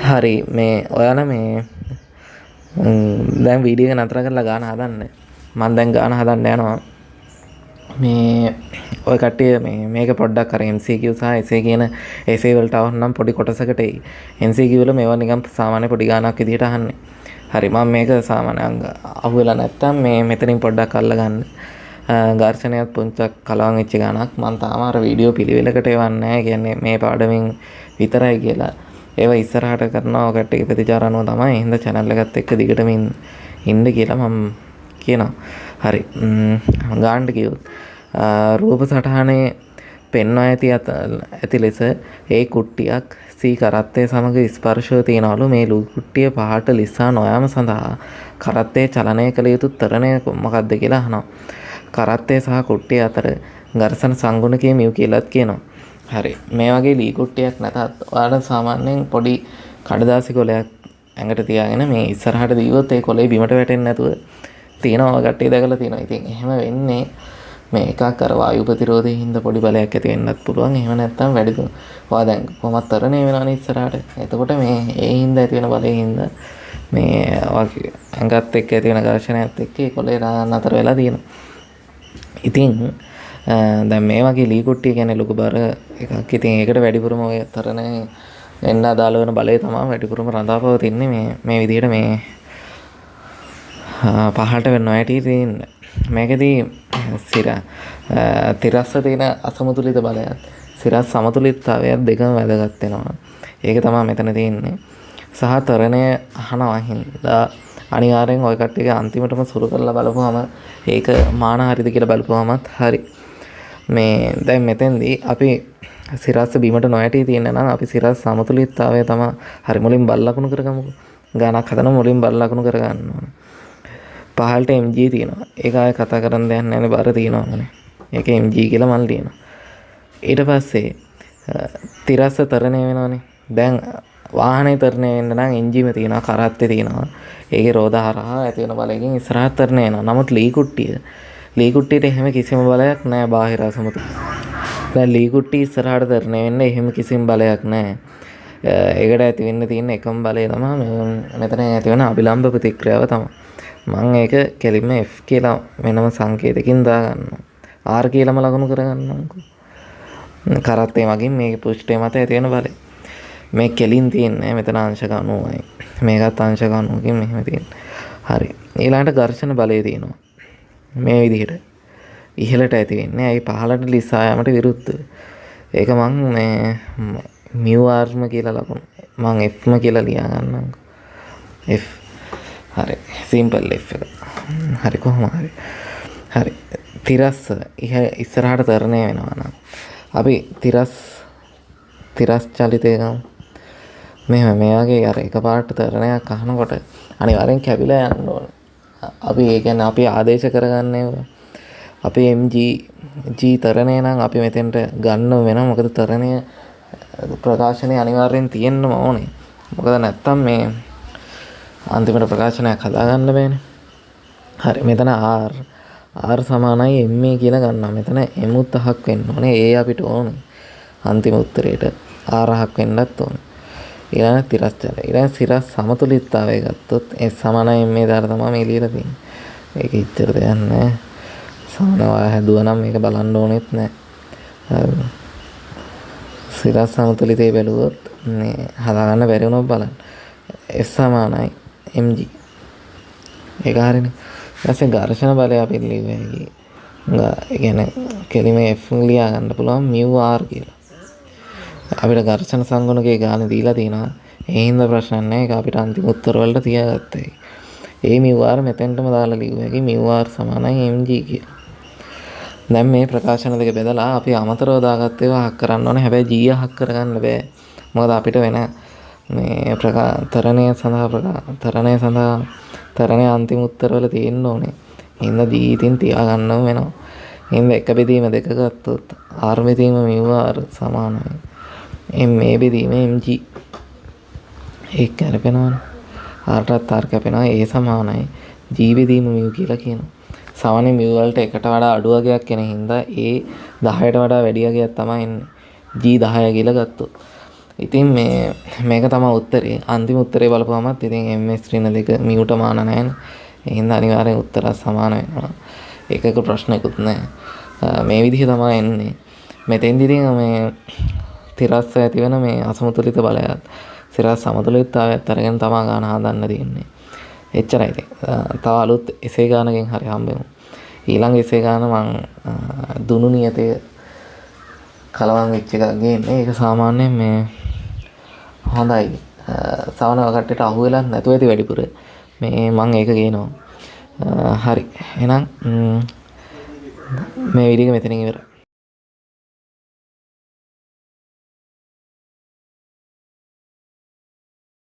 හරි මේ ඔයාලා මේ දැන් වීඩියෝ එක නතර කරලා ගාන හදන්න. මම දැන් ගාන හදන්න යනවා. මේ ඔය කට්ටිය මේක පොඩ්ඩක් අර MCQ සහ essay කියන essay වලට આવනම් පොඩි කොටසකට එයි. MCQ වල මේවා නිකන් සාමාන්‍ය පොඩි ගානක් විදිහට අහන්නේ. හරි මම මේක සාමාන්‍ය අහුවෙලා නැත්තම් මේ මෙතනින් පොඩ්ඩක් අල්ලගන්න. ඝර්ෂණයත් පුංචක් කලවම් වෙච්ච ගානක්. මම තාම අර වීඩියෝ පිළිවෙලකට එවන්නේ නැහැ. කියන්නේ මේ පාඩමින් විතරයි කියලා. ඒවා ඉස්සරහට කරනවා කට්ටිය ප්‍රතිචාර අනුව තමයි. හින්දා channel එකත් එක්ක දිගටම ඉන්න කියලා මම කියනවා. හරි ගානට කිව්වොත් රූප සටහනේ පෙන්වා ඇති ලෙස ඒ කුට්ටියක් සී කරත්තය සමග ස්පර්ශව තියනවලු. මේ ලු කුට්ටිය පහට ලිස්සා නොයාම සඳහා කරත්තය චලනය කළ යුතු තරණය මොකක්ද කියලා අහනවා. කරත්තය සහ කුට්ටිය අතර ඝර්ෂණ සංගුණකයේ මියු කියලාත් කියනවා. හරි මේ වගේ ලී කුට්ටියක් නැතත් ඔයාලා සාමාන්‍යයෙන් පොඩි කඩදාසි කොලයක් ඇඟට තියාගෙන මේ ඉස්සරහට දීවොත් ඒ කොලේ බිමට වැටෙන්නේ නැතුව තියෙනවා. කට්ටිය දැකලා තියෙනවා. ඉතින් එහෙම වෙන්නේ මේ එකක් අර වායු ප්‍රතිරෝධයෙන් හින්දා පොඩි බලයක් ඇති වෙන්නත් පුළුවන්. එහෙම නැත්නම් වැඩි ඔයා දැන් කොහොමත් තරණය වෙනවනේ ඉස්සරහට. එතකොට මේ ඒ හින්දා ඇති වෙන බලයෙන් හින්දා මේ වගේ ඇඟත් එක්ක ඇති වෙන ඝර්ෂණයත් එක්ක ඒ කොලේ නතර වෙලා තියෙනවා. ඉතින් දැන් මේ වගේ ලී කුට්ටිය කියන්නේ ලොකු බර එකක්. ඉතින් ඒකට වැඩිපුරම ඔය තරණය එන්න අදාළ වෙන බලය තමයි වැඩිපුරම රඳාපවතින්නේ මේ විදිහට මේ පහළට වෙන්න ඇටි තියෙන්නේ. මේකෙදී තිරස්ස තියෙන අසමතුලිත බලයත් සිරස් සමතුලිතතාවයත් දෙකම වැදගත් වෙනවා. ඒක තමයි මෙතන තියෙන්නේ. සහ තරණය අහනවා හින්දා අනිවාර්යෙන් ওই කට්ටියගේ අන්තිමටම සුරු කරලා බලපුවම ඒක මාන හරිද කියලා බලපුවමත් හරි. මේ දැන් මෙතෙන්දී අපි සිරස් බීමට නොඇටි තියෙන නම් අපි සිරස් සමතුලිතතාවය තමයි හරි මුලින් බල ලකුණු කරගමුකෝ. ගානක් හදන මුලින් බල ලකුණු කරගන්න ඕනේ. පහළට mg තියෙනවා. ඒක ආයෙ කතා කරන්න දෙයක් නැහැ නේ බර තියෙනවානේ. ඒක mg කියලා මල් තියෙනවා. ඊට පස්සේ තිරස්ස තරණය වෙනවානේ. දැන් වාහනේ තරණය වෙන්න නම් එන්ජිම තියෙනවා, කරත්තේ තියෙනවා. ඒකේ රෝද හරහා ඇති වෙන බලයෙන් ඉස්සරහට තරණය වෙනවා. නමුත් ලී කුට්ටියට එහෙම කිසිම බලයක් නැහැ බාහිර අසමතුලිත. දැන් ලී කුට්ටිය ඉස්සරහට තරණය වෙන්න එහෙම කිසිම බලයක් නැහැ. ඒකට ඇති වෙන්න තියෙන එකම බලය තමයි මෙතන ඇති වෙන අභිලම්භ ප්‍රතික්‍රියාව තමයි. මම ඒක කෙලින්ම F කියලා වෙනම සංකේතකින් දාගන්නවා. R කියලාම ලකුණු කරගන්නම්කෝ. කරත්තේ මගින් මේකේ පෘෂ්ඨය මත ඇති වෙන බලය. මේ කෙලින් තියෙන්නේ මෙතන අංශක 90යි. මේකත් අංශක 90කින් මෙහෙම තියෙන්නේ. හරි. ඊළඟට ඝර්ෂණ බලය තියෙනවා. මේ විදිහට ඉහළට ඇති වෙන්නේ. ඒ පහළට ලිස්සා යාමට විරුද්ධව. ඒක මම මේ μr කියලා ලකුණු. මම F කියලා ලියා ගන්නම්කෝ. F හරි සිම්පල් F එක. හරි කොහොම හරි තිරස්ස ඉස්සරහට තරණය වෙනවා නම් අපි තිරස් චලිතය ගමු. මෙහෙම මෙයාගේ අර එකපාරට තරණයක් අහනකොට අනිවාර්යෙන් කැපිලා යන්න ඕන. අපි ඒ කියන්නේ අපි ආදේශ කරගන්නේ අපි mg තරණය නම් අපි මෙතෙන්ට ගන්න වෙනවා. මොකද තරණය ප්‍රකාශනය අනිවාර්යෙන් තියෙන්නම ඕනේ. මොකද නැත්තම් මේ අන්තිමට ප්‍රකාශනයක් හදාගන්න බෑනේ. හරි මෙතන R සමානයි MA කියලා ගන්නවා. මෙතන M උත් 5ක් වෙන්න ඕනේ. ඒ අපිට ඕනේ. අන්තිම උත්තරේට R 5ක් වෙන්නත් ඕනේ. ඊළඟ තිරස් චලය. ඊළඟ සිරස් සමතුලිතතාවය ගත්තොත් S සමානයි MA දාලා තමයි මේ ලියලා තියෙන්නේ. ඒක ඉච්චර දෙයක් නැහැ. සමානව හැදුවා නම් මේක බලන්න ඕනෙත් නැහැ. සිරස් සමතුලිතය බැලුවොත් මේ හදාගන්න බැරි වුණොත් බලන්න. S සමානයි mg. ඒක හරිනේ. ඊපස්සේ ඝර්ෂණ බලය අපි ලියුවේ. ඒ කියන්නේ කෙලිම F ලියා ගන්න පුළුවන් μr කියලා. අපිට ඝර්ෂණ සංගුණකේ ගාන දීලා තිනවා. ඒ හින්දා ප්‍රශ්න නැහැ. ඒක අපිට අන්තිම උත්තර වලට තියාගත්තා. ඒ μr මෙතෙන්ටම දාලා ලියුවේ. μr සමානයි mg කියලා. දැන් මේ ප්‍රකාශන දෙක බෙදලා අපි අමතරව දාගත්ත ඒවා හක් කරන්න ඕනේ. හැබැයි g හක් කරගන්න බෑ. මොකද අපිට වෙන මේ තරණය සඳහා තරණය අන්තිම උත්තරවල තියෙන්න ඕනේ. හින්දා ජීවිතින් තියාගන්නම වෙනවා. හින්දා එක බෙදීම දෙක ගත්තොත් R බෙදීම μr සමානයි MA බෙදීම mg. ඒක කැරපෙනවනේ. Rටත් R කැපෙනවා. ඒ සමානයි G බෙදීම μ කියලා කියනවා. සාමාන්‍ය μ වලට එකට වඩා අඩු වගයක් එන හින්දා ඒ 10ට වඩා වැඩි වගයක් තමයි එන්නේ. G 10 කියලා ගත්තොත්. ඉතින් මේක තමයි උත්තරේ. අන්තිම උත්තරේ බලපුවමත් ඉතින් MS ඍණ දෙක මියුට මාන නැහැ. ඒ හින්දා අනිවාර්යෙන් උත්තරත් සමාන වෙනවා. ඒකක ප්‍රශ්නයක්වත් නැහැ. මේ විදිහ තමයි එන්නේ. මෙතෙන්දි ඉතින් මේ තිරස්ස ඇති වෙන මේ අසමතුලිත බලයත් සිරස් සමතුලිතතාවයත් අරගෙන තමයි ගාන හදන්න තියෙන්නේ. එච්චරයි ඉතින්. තව අලුත් එසේ ගානකින් හරි හම්බෙමු. ඊළඟ එසේ ගාන මං දුනු නියතේ කලවම් වෙච්ච එකක් ගේන්නේ. ඒක සාමාන්‍යයෙන් මේ හොඳයි. සවනව කට්ටියට අහු වෙලත් නැතුව ඇති වැඩිපුර. මේ මං ඒක ගේනවා. හරි. එහෙනම් මේ වීඩියෝ එක මෙතනින් ඉවරයි.